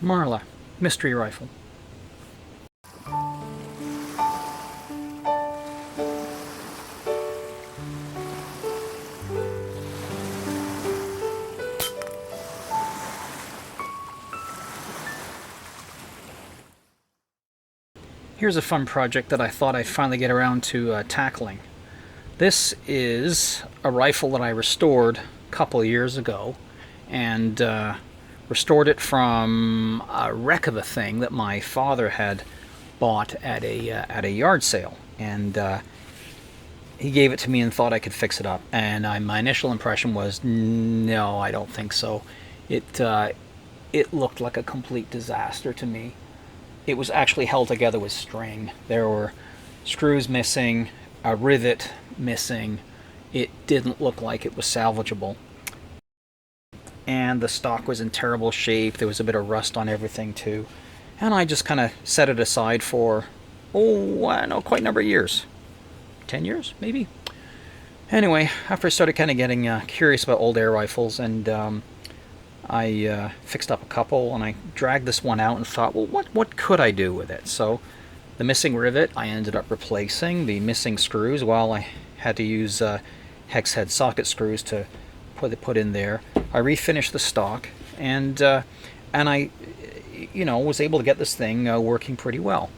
Marla, mystery rifle. Here's a fun project that I thought I'd finally get around to tackling. This is a rifle that I restored a couple of years ago, and restored it from a wreck of a thing that my father had bought at a yard sale, and he gave it to me and thought I could fix it up. And my initial impression was, no, I don't think so. It looked like a complete disaster to me. It was actually held together with string. There were screws missing, a rivet missing. It didn't look like it was salvageable. And the stock was in terrible shape. There was a bit of rust on everything too. And I just kind of set it aside for, I don't know, quite a number of years. 10 years, maybe? Anyway, after I started kind of getting curious about old air rifles, and I fixed up a couple, and I dragged this one out and thought, well, what could I do with it? So the missing rivet I ended up replacing. The missing screws, well, I had to use hex head socket screws to put in there. I refinished the stock, and I, was able to get this thing working pretty well.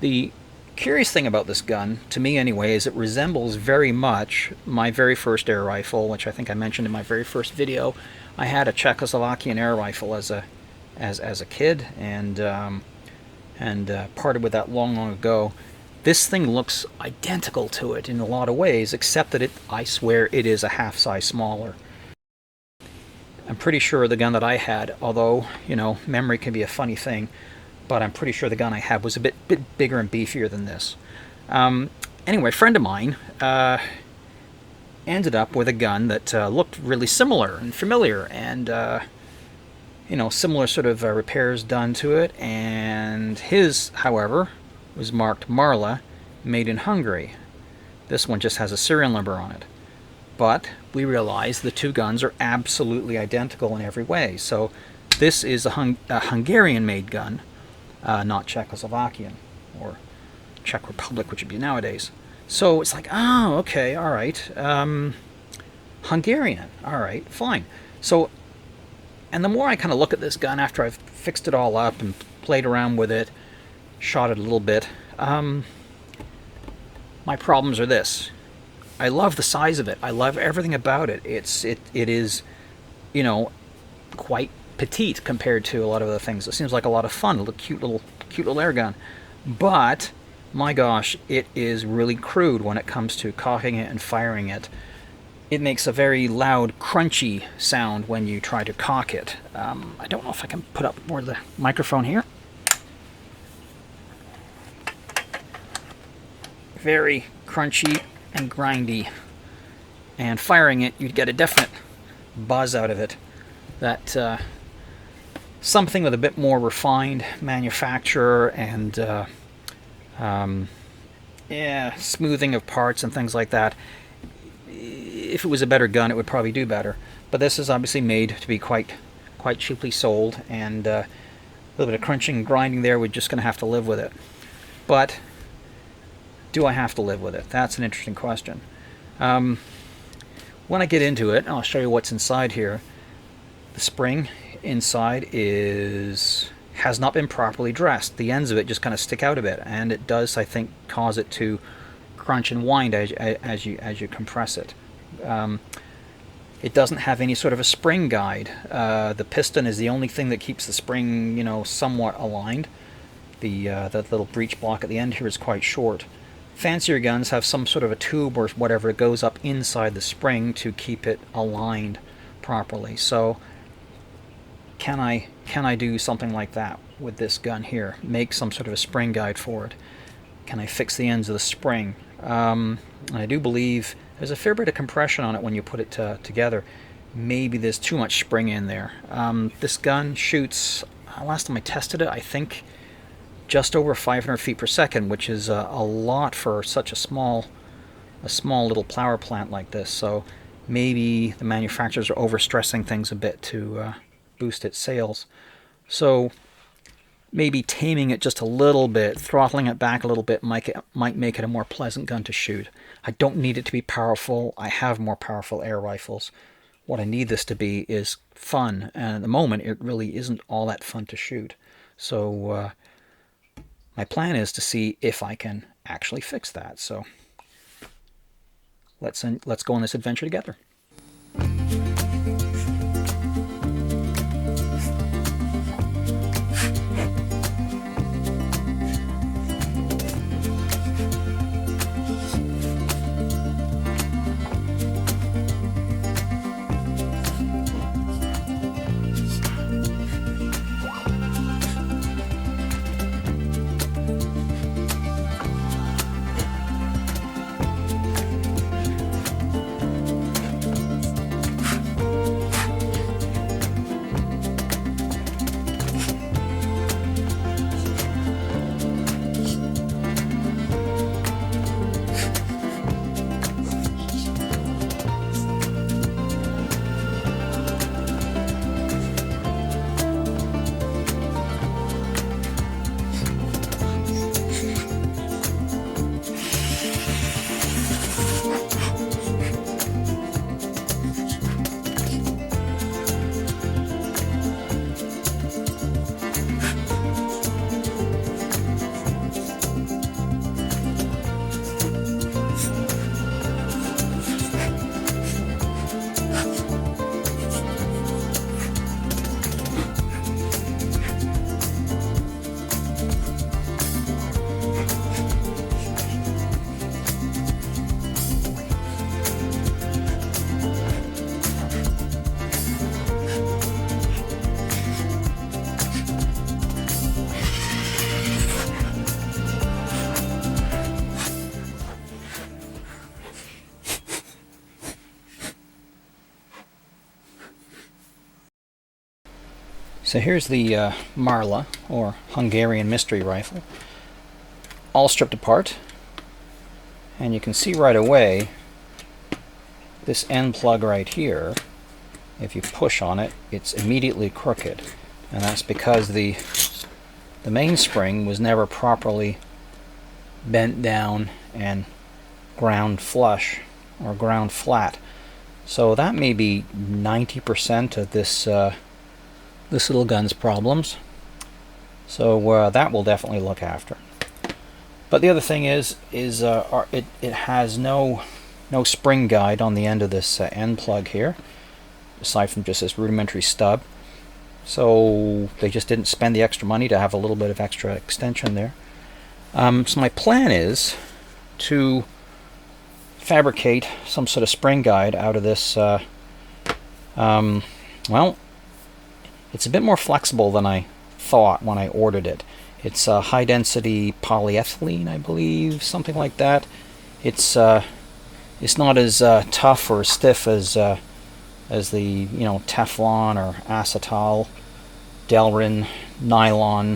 The curious thing about this gun, to me anyway, is it resembles very much my very first air rifle, which I think I mentioned in my very first video. I had a Czechoslovakian air rifle as a kid, and parted with that long ago. This thing looks identical to it in a lot of ways, except that I swear it is a half size smaller. I'm pretty sure the gun that I had, although, memory can be a funny thing, but I'm pretty sure the gun I had was a bit bigger and beefier than this. Anyway, a friend of mine ended up with a gun that looked really similar and familiar, and similar sort of repairs done to it. And his, however, was marked Marla, made in Hungary. This one just has a serial number on it. But we realized the two guns are absolutely identical in every way. So this is a Hungarian-made gun, not Czechoslovakian or Czech Republic, which would be nowadays. So it's like, oh, okay, all right. Hungarian, all right, fine. So, and the more I kind of look at this gun after I've fixed it all up and played around with it, shot it a little bit, my problems are this. I love the size of it. I love everything about it. It is, quite petite compared to a lot of other things. It seems like a lot of fun, a cute little air gun. But my gosh, it is really crude when it comes to cocking it and firing it. It makes a very loud, crunchy sound when you try to cock it. I don't know if I can put up more of the microphone here. Very crunchy and grindy. And firing it, you'd get a definite buzz out of it. That something with a bit more refined manufacture and smoothing of parts and things like that. If it was a better gun, it would probably do better. But this is obviously made to be quite cheaply sold, and a little bit of crunching and grinding there, we're just going to have to live with it. But do I have to live with it? That's an interesting question. When I get into it, I'll show you what's inside here. The spring inside has not been properly dressed. The ends of it just kind of stick out a bit, and it does, I think, cause it to crunch and wind as you compress it. It doesn't have any sort of a spring guide. The piston is the only thing that keeps the spring, somewhat aligned. The little breech block at the end here is quite short. Fancier guns have some sort of a tube or whatever that goes up inside the spring to keep it aligned properly. So can I do something like that with this gun here? Make some sort of a spring guide for it? Can I fix the ends of the spring? I do believe there's a fair bit of compression on it when you put it together. Maybe there's too much spring in there. This gun shoots, last time I tested it, I think just over 500 feet per second, which is a lot for such a small little power plant like this. So maybe the manufacturers are overstressing things a bit to boost its sales. So maybe taming it just a little bit, throttling it back a little bit might make it a more pleasant gun to shoot. I don't need it to be powerful. I have more powerful air rifles. What I need this to be is fun, and at the moment it really isn't all that fun to shoot. So my plan is to see if I can actually fix that. So let's go on this adventure together. So here's the Marla, or Hungarian mystery rifle, all stripped apart, and you can see right away this end plug right here. If you push on it, it's immediately crooked, and that's because the mainspring was never properly bent down and ground flush or ground flat. So that may be 90% of this little gun's problems. So that we'll definitely look after. But the other thing is it has no spring guide on the end of this end plug here, aside from just this rudimentary stub. So they just didn't spend the extra money to have a little bit of extra extension there. So my plan is to fabricate some sort of spring guide out of this. Well, it's a bit more flexible than I thought when I ordered it. It's high density polyethylene, I believe, something like that. It's not as tough or stiff as the Teflon or acetal, Delrin, nylon,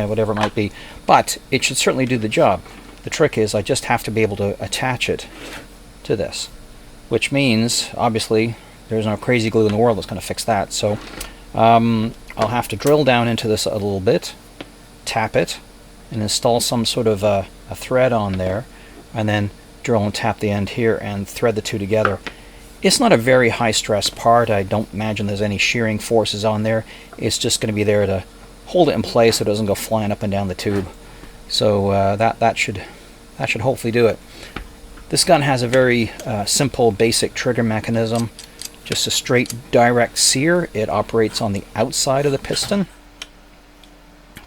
whatever it might be. But it should certainly do the job. The trick is I just have to be able to attach it to this, which means obviously there's no crazy glue in the world that's going to fix that. So I'll have to drill down into this a little bit, tap it, and install some sort of a thread on there, and then drill and tap the end here and thread the two together. It's not a very high stress part. I don't imagine there's any shearing forces on there. It's just going to be there to hold it in place so it doesn't go flying up and down the tube. So that should hopefully do it. This gun has a very simple basic trigger mechanism. Just a straight direct sear. It operates on the outside of the piston,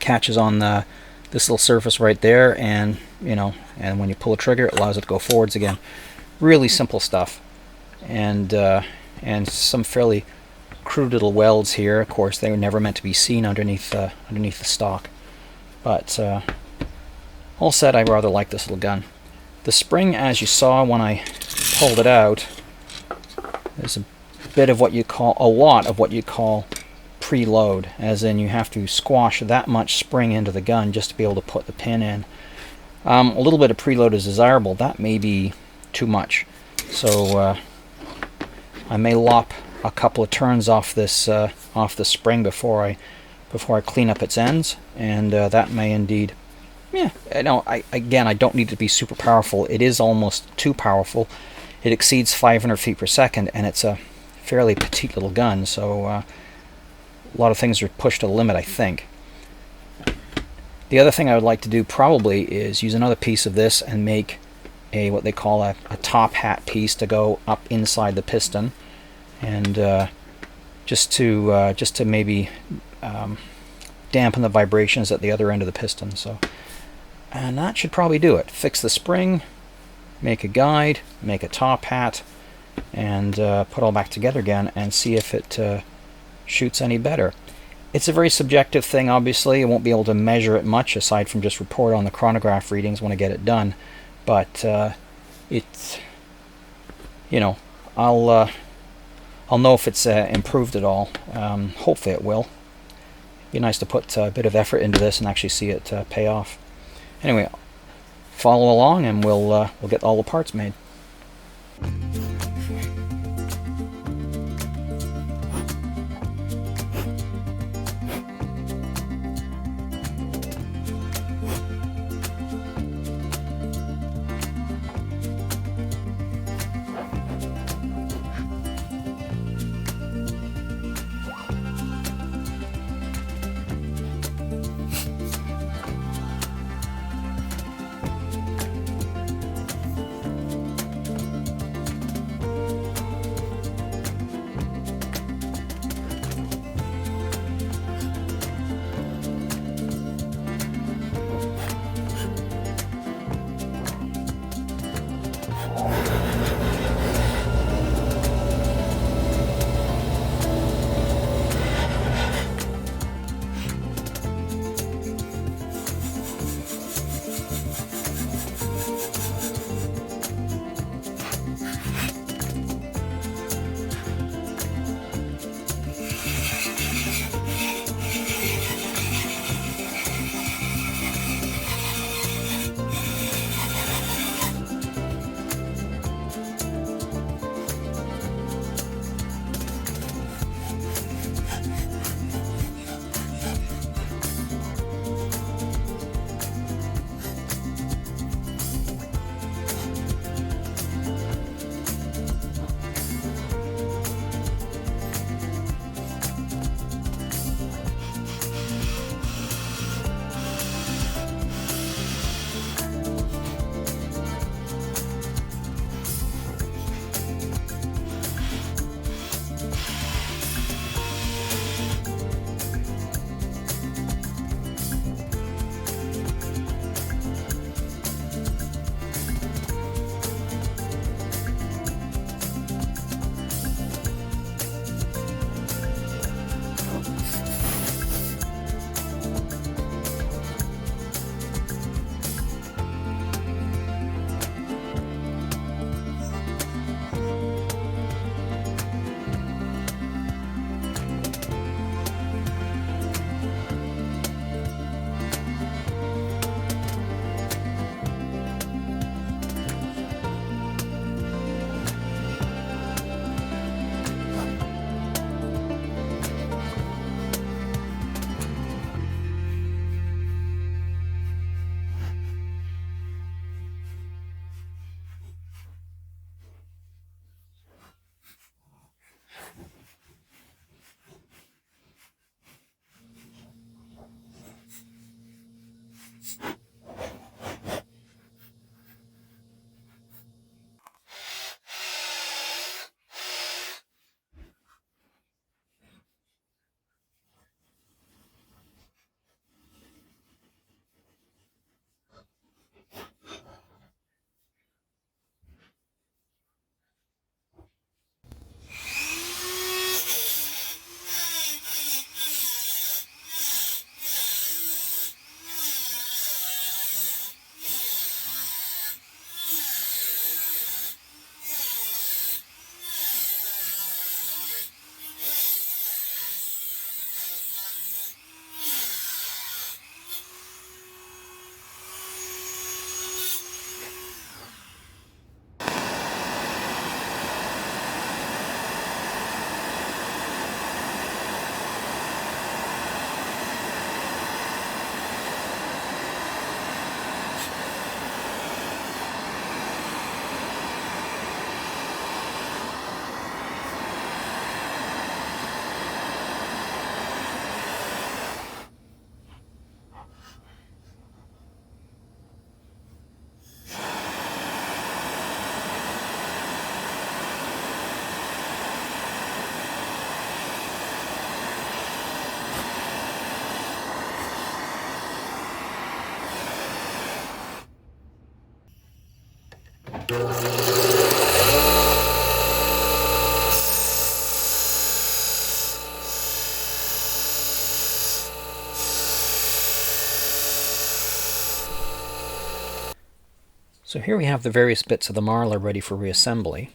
catches on this little surface right there, and and when you pull a trigger, it allows it to go forwards again. Really simple stuff, and some fairly crude little welds here. Of course, they were never meant to be seen underneath the stock, but all said, I rather like this little gun. The spring, as you saw when I pulled it out, there's a lot of what you call preload, as in you have to squash that much spring into the gun just to be able to put the pin in. A little bit of preload is desirable. That may be too much, so I may lop a couple of turns off this off the spring before I before I clean up its ends, and that may indeed, yeah, again, I don't need it to be super powerful. It is almost too powerful. It exceeds 500 feet per second, and it's a fairly petite little gun, so a lot of things are pushed to the limit, I think. The other thing I would like to do probably is use another piece of this and make what they call a top hat piece to go up inside the piston, and just to maybe dampen the vibrations at the other end of the piston. So, and that should probably do it. Fix the spring, make a guide, make a top hat, and put it all back together again and see if it shoots any better. It's a very subjective thing, obviously. I won't be able to measure it much aside from just report on the chronograph readings when I get it done. But it's, you know, I'll know if it's improved at all. Hopefully it will. Be nice to put a bit of effort into this and actually see it pay off. Anyway, follow along and we'll get all the parts made. So here we have the various bits of the Marla ready for reassembly.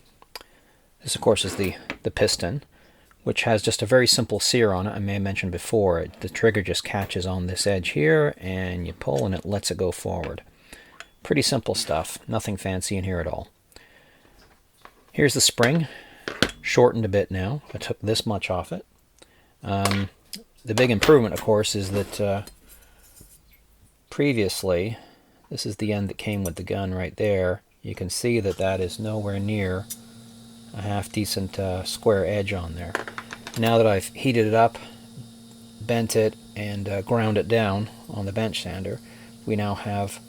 This, of course, is the piston, which has just a very simple sear on it. I may have mentioned before, the trigger just catches on this edge here, and you pull and it lets it go forward. Pretty simple stuff, nothing fancy in here at all. Here's the spring, shortened a bit now. I took this much off it. The big improvement, of course, is that previously, this is the end that came with the gun right there. You can see that that is nowhere near a half decent square edge on there. Now that I've heated it up, bent it, and ground it down on the bench sander, we now have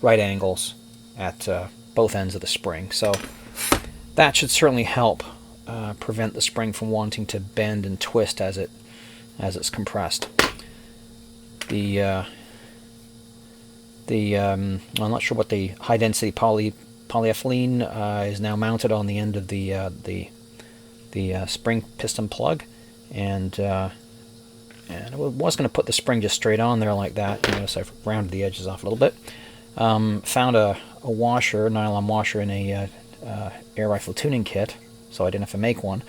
right angles at both ends of the spring. So that should certainly help prevent the spring from wanting to bend and twist as it's compressed. I'm not sure what the high density polyethylene is now mounted on the end of the spring piston plug, and I was going to put the spring just straight on there like that. You notice I've rounded the edges off a little bit. Found a washer, nylon washer, in a air rifle tuning kit, so I didn't have to make one.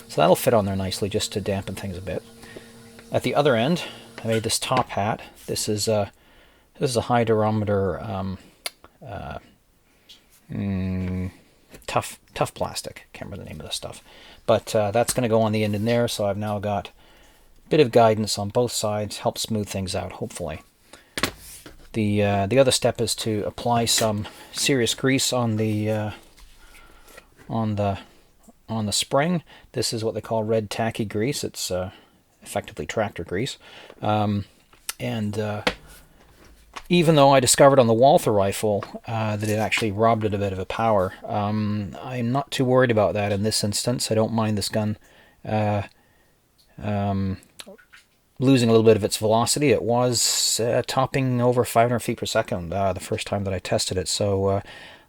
So that'll fit on there nicely just to dampen things a bit. At the other end, I made this top hat. This is a high durometer tough plastic. Can't remember the name of this stuff, but that's going to go on the end in there. So I've now got a bit of guidance on both sides, help smooth things out, hopefully. The other step is to apply some serious grease on the spring. This is what they call red tacky grease. It's effectively tractor grease, even though I discovered on the Walther rifle that it actually robbed it a bit of a power, I'm not too worried about that in this instance. I don't mind this gun losing a little bit of its velocity. It was topping over 500 feet per second the first time that I tested it, so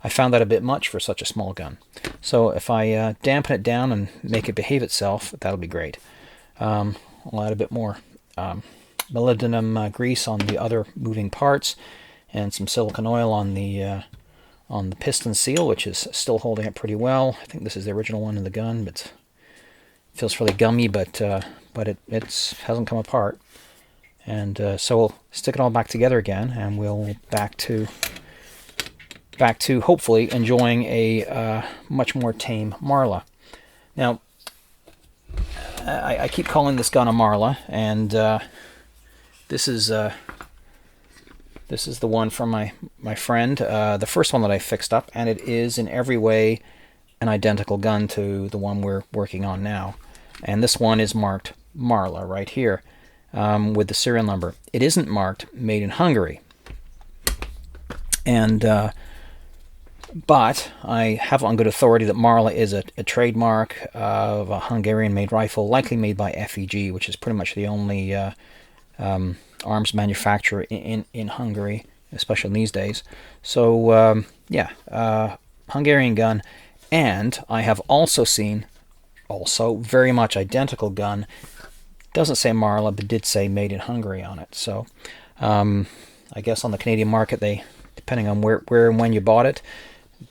I found that a bit much for such a small gun. So if I dampen it down and make it behave itself, that'll be great. I'll add a bit more molybdenum grease on the other moving parts, and some silicone oil on the piston seal, which is still holding it pretty well. I think this is the original one in the gun, but it feels fairly gummy, but it hasn't come apart. And so we'll stick it all back together again, and we'll back to hopefully enjoying a much more tame Marla. Now, I keep calling this gun a Marla, and this is the one from my friend, the first one that I fixed up, and it is in every way an identical gun to the one we're working on now. And this one is marked Marla right here with the serial number. It isn't marked made in Hungary, and but I have on good authority that Marla is a trademark of a Hungarian-made rifle, likely made by FEG, which is pretty much the only arms manufacturer in Hungary, especially these days. So yeah, Hungarian gun. And I have also seen very much identical gun. Doesn't say Marla, but did say made in Hungary on it. So I guess on the Canadian market, they, depending on where and when you bought it,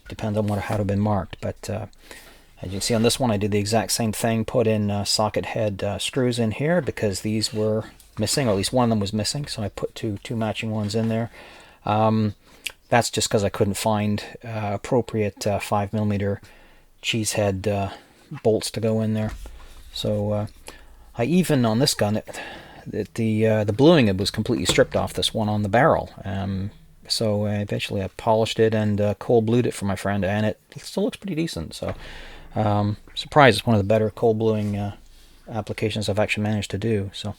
depends on how it had been marked. But as you can see on this one, I did the exact same thing. Put in socket head screws in here because these were missing, or at least one of them was missing. So I put two matching ones in there. That's just because I couldn't find appropriate 5mm cheese head bolts to go in there. So I even on this gun, the bluing was completely stripped off this one on the barrel. So eventually I polished it and cold blued it for my friend, and it still looks pretty decent. So surprised, it's one of the better cold bluing applications I've actually managed to do. So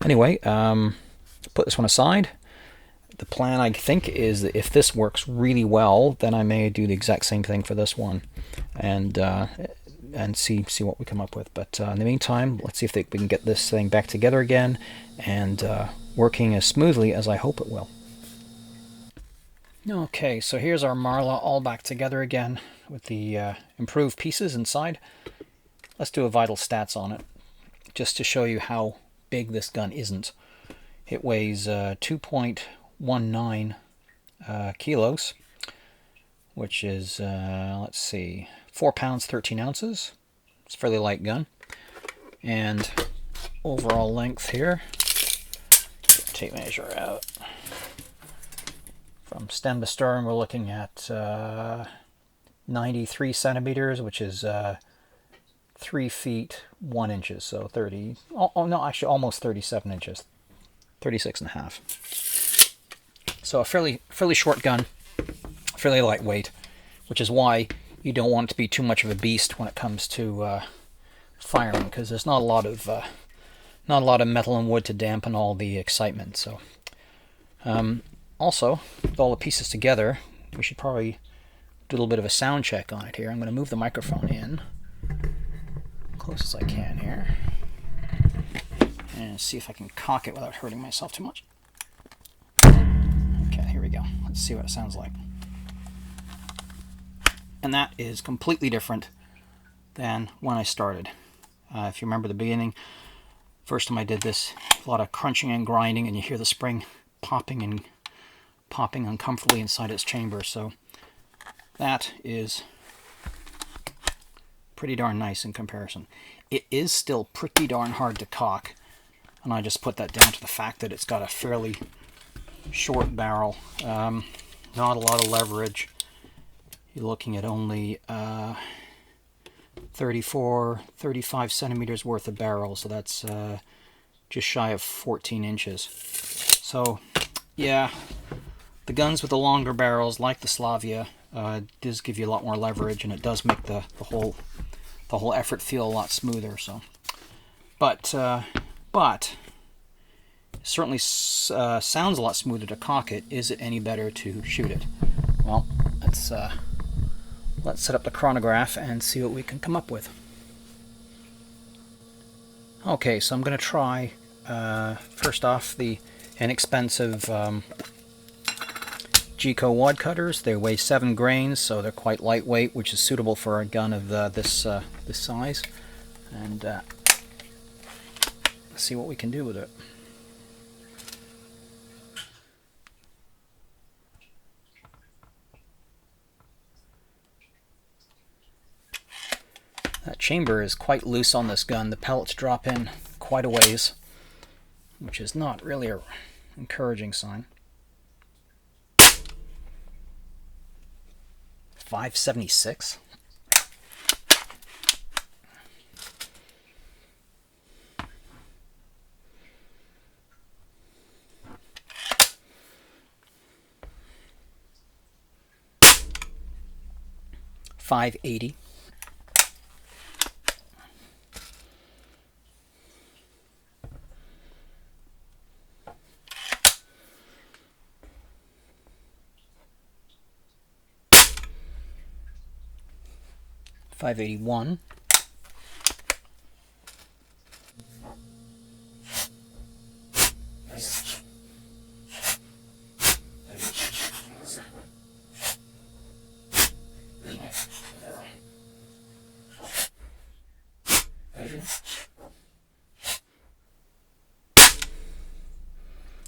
anyway, put this one aside. The plan, I think, is that if this works really well, then I may do the exact same thing for this one, and see what we come up with. But in the meantime, let's see if we can get this thing back together again and working as smoothly as I hope it will. Okay, so here's our Marla all back together again with the improved pieces inside. Let's do a vital stats on it, just to show you how big this gun isn't. It weighs 2.19 kilos. which is, let's see, 4 pounds, 13 ounces. It's a fairly light gun. And overall length here, tape measure out. From stem to stern, we're looking at 93 centimeters, which is 3 feet 1 inches, so 30, oh no, actually almost 37 inches, 36 and a half. So a fairly short gun, fairly lightweight, which is why you don't want it to be too much of a beast when it comes to firing, because there's not a lot of metal and wood to dampen all the excitement. So also, with all the pieces together, we should probably do a little bit of a sound check on it here. I'm going to move the microphone in close as I can here and see if I can cock it without hurting myself too much. Okay, here we go. Let's see what it sounds like. And that is completely different than when I started. If you remember the beginning, first time I did this, a lot of crunching and grinding, and you hear the spring popping uncomfortably inside its chamber. So that is pretty darn nice in comparison. It is still pretty darn hard to cock, and I just put that down to the fact that it's got a fairly short barrel, not a lot of leverage. You're looking at only 35 centimeters worth of barrel, so that's just shy of 14 inches. So yeah, the guns with the longer barrels, like the Slavia, does give you a lot more leverage, and it does make the whole effort feel a lot smoother. So, but certainly sounds a lot smoother to cock it. Is it any better to shoot it? Well, let's set up the chronograph and see what we can come up with. Okay, so I'm going to try first off the inexpensive G-Co wad cutters. They weigh 7 grains, so they're quite lightweight, which is suitable for a gun of this size. And let's see what we can do with it. That chamber is quite loose on this gun. The pellets drop in quite a ways, which is not really an encouraging sign. 576. $580. $581.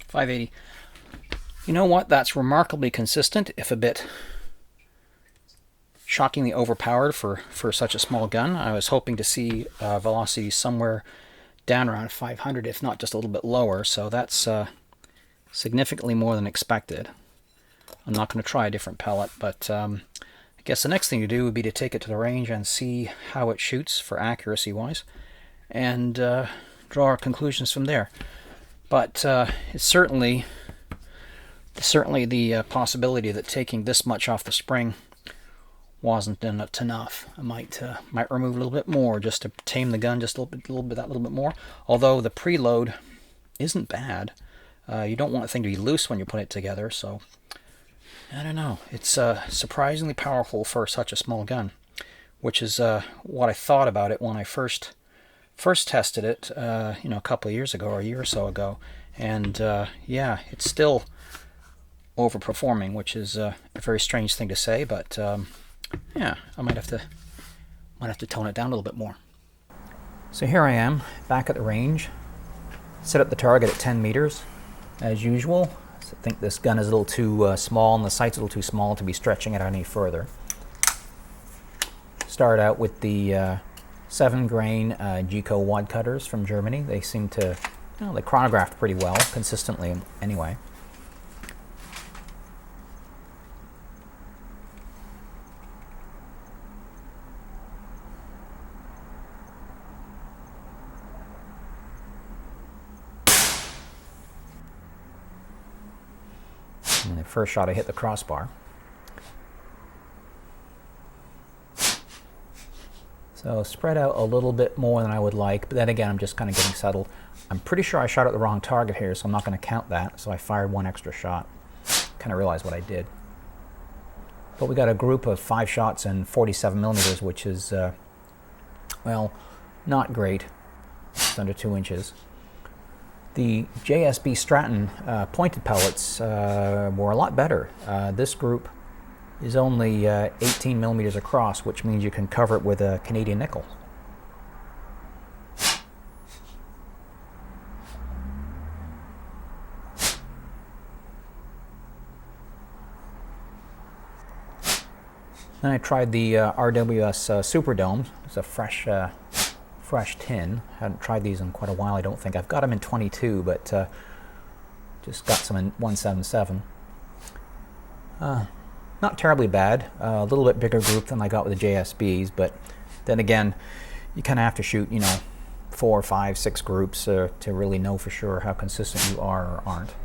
$580. You know what? That's remarkably consistent, if a bit shockingly overpowered for such a small gun. I was hoping to see velocities somewhere down around 500, if not just a little bit lower, so that's significantly more than expected. I'm not going to try a different pellet, but I guess the next thing to do would be to take it to the range and see how it shoots for accuracy-wise, and draw our conclusions from there. But it's certainly the possibility that taking this much off the spring wasn't enough. I might remove a little bit more just to tame the gun just a little bit more. Although the preload isn't bad. You don't want the thing to be loose when you put it together, so I don't know. It's surprisingly powerful for such a small gun, which is what I thought about it when I first tested it, a couple of years ago, or a year or so ago, and yeah, it's still overperforming, which is a very strange thing to say, but yeah, I might have to tone it down a little bit more. So here I am, back at the range. Set up the target at 10 meters, as usual. So I think this gun is a little too small, and the sight's a little too small to be stretching it any further. Start out with the 7-grain Geco wad cutters from Germany. They seem to, they chronographed pretty well, consistently anyway. And the first shot I hit the crossbar. So spread out a little bit more than I would like, but then again, I'm just kind of getting settled. I'm pretty sure I shot at the wrong target here, so I'm not going to count that. So I fired one extra shot. Kind of realized what I did. But we got a group of 5 shots and 47 millimeters, which is, well, not great. Just under 2 inches. The JSB Stratton pointed pellets were a lot better. This group is only 18 millimeters across, which means you can cover it with a Canadian nickel. Then I tried the RWS Superdome. It's a fresh tin. Hadn't tried these in quite a while, I don't think. I've got them in 22, but just got some in 177. Not terribly bad. A little bit bigger group than I got with the JSBs, but then again, you kind of have to shoot, 4, 5, 6 groups to really know for sure how consistent you are or aren't.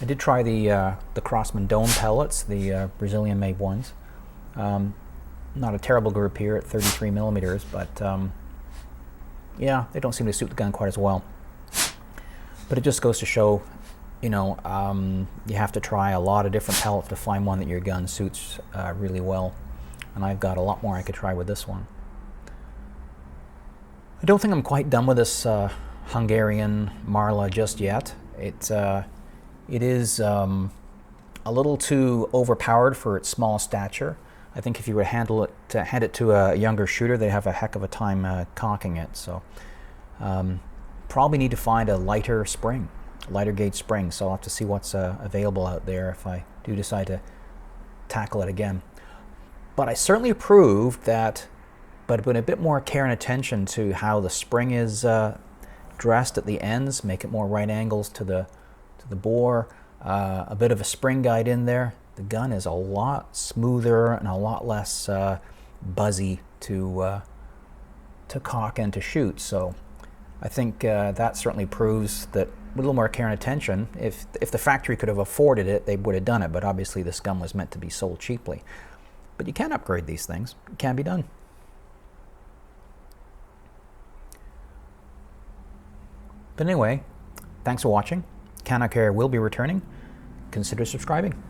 I did try the Crossman Dome pellets, the Brazilian-made ones. Not a terrible group here at 33 millimeters, but yeah, they don't seem to suit the gun quite as well. But it just goes to show, you have to try a lot of different pellets to find one that your gun suits really well. And I've got a lot more I could try with this one. I don't think I'm quite done with this Hungarian Marla just yet. It is a little too overpowered for its small stature. I think if you would hand it to a younger shooter, they'd have a heck of a time cocking it. So probably need to find a lighter gauge spring. So I'll have to see what's available out there if I do decide to tackle it again. But I certainly proved that, but with a bit more care and attention to how the spring is dressed at the ends, make it more right angles to the bore, a bit of a spring guide in there. The gun is a lot smoother and a lot less buzzy to cock and to shoot. So I think that certainly proves that with a little more care and attention, if the factory could have afforded it, they would have done it. But obviously this gun was meant to be sold cheaply. But you can upgrade these things. It can be done. But anyway, thanks for watching. Canuck Air will be returning. Consider subscribing.